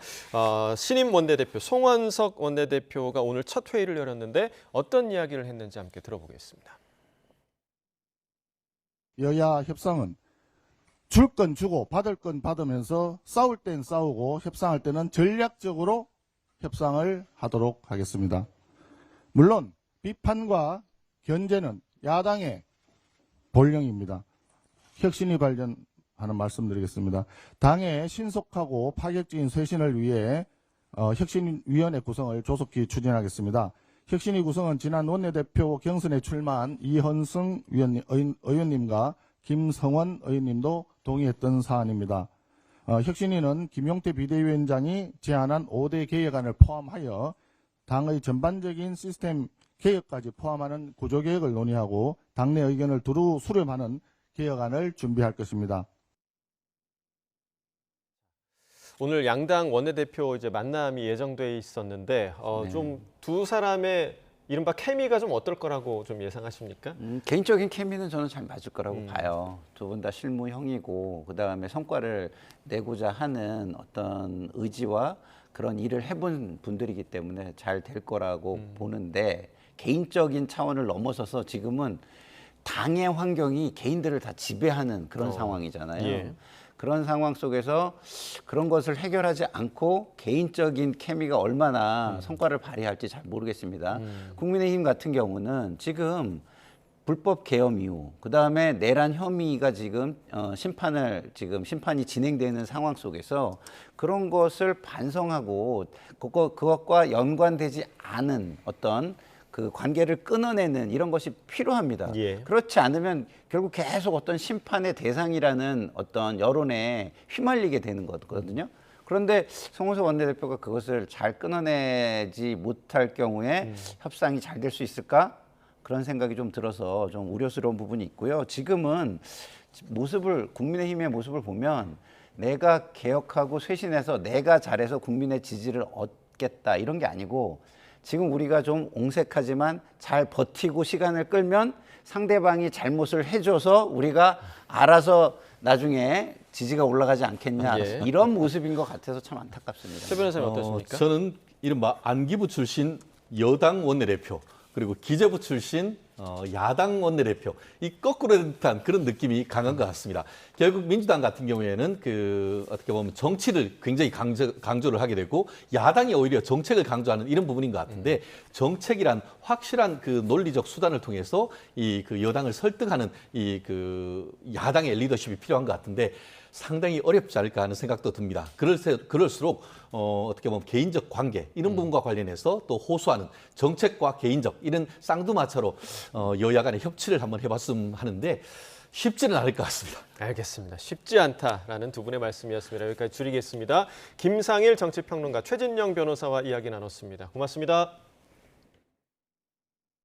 A: 신임 원내대표 송원석 원내대표가 오늘 첫 회의를 열었는데 어떤 이야기를 했는지 함께 들어보겠습니다.
Q: 여야 협상은 줄 건 주고 받을 건 받으면서 싸울 땐 싸우고 협상할 때는 전략적으로 협상을 하도록 하겠습니다. 물론 비판과 견제는 야당의 본령입니다. 혁신이 발전하는 말씀드리겠습니다. 당의 신속하고 파격적인 쇄신을 위해 혁신위원회 구성을 조속히 추진하겠습니다. 혁신위 구성은 지난 원내대표 경선에 출마한 이현승 의원님과 김성원 의원님도 동의했던 사안입니다. 혁신위는 김용태 비대위원장이 제안한 5대 개혁안을 포함하여 당의 전반적인 시스템 개혁까지 포함하는 구조개혁을 논의하고 당내 의견을 두루 수렴하는 개혁안을 준비할 것입니다.
A: 오늘 양당 원내대표 이제 만남이 예정돼 있었는데 좀 두 사람의 이른바 케미가 좀 어떨 거라고 좀 예상하십니까?
B: 개인적인 케미는 저는 잘 맞을 거라고 봐요. 두 분 다 실무형이고 그다음에 성과를 내고자 하는 어떤 의지와 그런 일을 해본 분들이기 때문에 잘 될 거라고 보는데 개인적인 차원을 넘어서서 지금은 당의 환경이 개인들을 다 지배하는 그런 상황이잖아요.
A: 예.
B: 그런 상황 속에서 그런 것을 해결하지 않고 개인적인 케미가 얼마나 성과를 발휘할지 잘 모르겠습니다. 국민의힘 같은 경우는 지금 불법 계엄 이후 그다음에 내란 혐의가 지금 심판이 진행되는 상황 속에서 그런 것을 반성하고 그것과 연관되지 않은 어떤 그 관계를 끊어내는 이런 것이 필요합니다.
A: 예.
B: 그렇지 않으면 결국 계속 어떤 심판의 대상이라는 어떤 여론에 휘말리게 되는 거거든요. 그런데 송호석 원내대표가 그것을 잘 끊어내지 못할 경우에 협상이 잘 될 수 있을까? 그런 생각이 좀 들어서 좀 우려스러운 부분이 있고요. 지금은 국민의힘의 모습을 보면 내가 개혁하고 쇄신해서 내가 잘해서 국민의 지지를 얻겠다 이런 게 아니고 지금 우리가 좀 옹색하지만 잘 버티고 시간을 끌면 상대방이 잘못을 해줘서 우리가 알아서 나중에 지지가 올라가지 않겠냐
A: 예.
B: 이런 모습인 것 같아서 참 안타깝습니다.
A: 최 변호사님 어떠십니까?
C: 저는 이른바 안기부 출신 여당 원내대표 그리고 기재부 출신 야당 원내대표 이 거꾸로 듯한 그런 느낌이 강한 것 같습니다. 결국 민주당 같은 경우에는 어떻게 보면 정치를 굉장히 강조를 하게 되고 야당이 오히려 정책을 강조하는 이런 부분인 것 같은데 정책이란 확실한 그 논리적 수단을 통해서 그 여당을 설득하는 야당의 리더십이 필요한 것 같은데 상당히 어렵지 않을까 하는 생각도 듭니다. 그럴수록 어떻게 보면 개인적 관계 이런 부분과 관련해서 또 호소하는 정책과 개인적 이런 쌍두마차로 여야 간의 협치를 한번 해봤으면 하는데 쉽지는 않을 것 같습니다.
A: 알겠습니다. 쉽지 않다라는 두 분의 말씀이었습니다. 여기까지 줄이겠습니다. 김상일 정치평론가 최진영 변호사와 이야기 나눴습니다. 고맙습니다.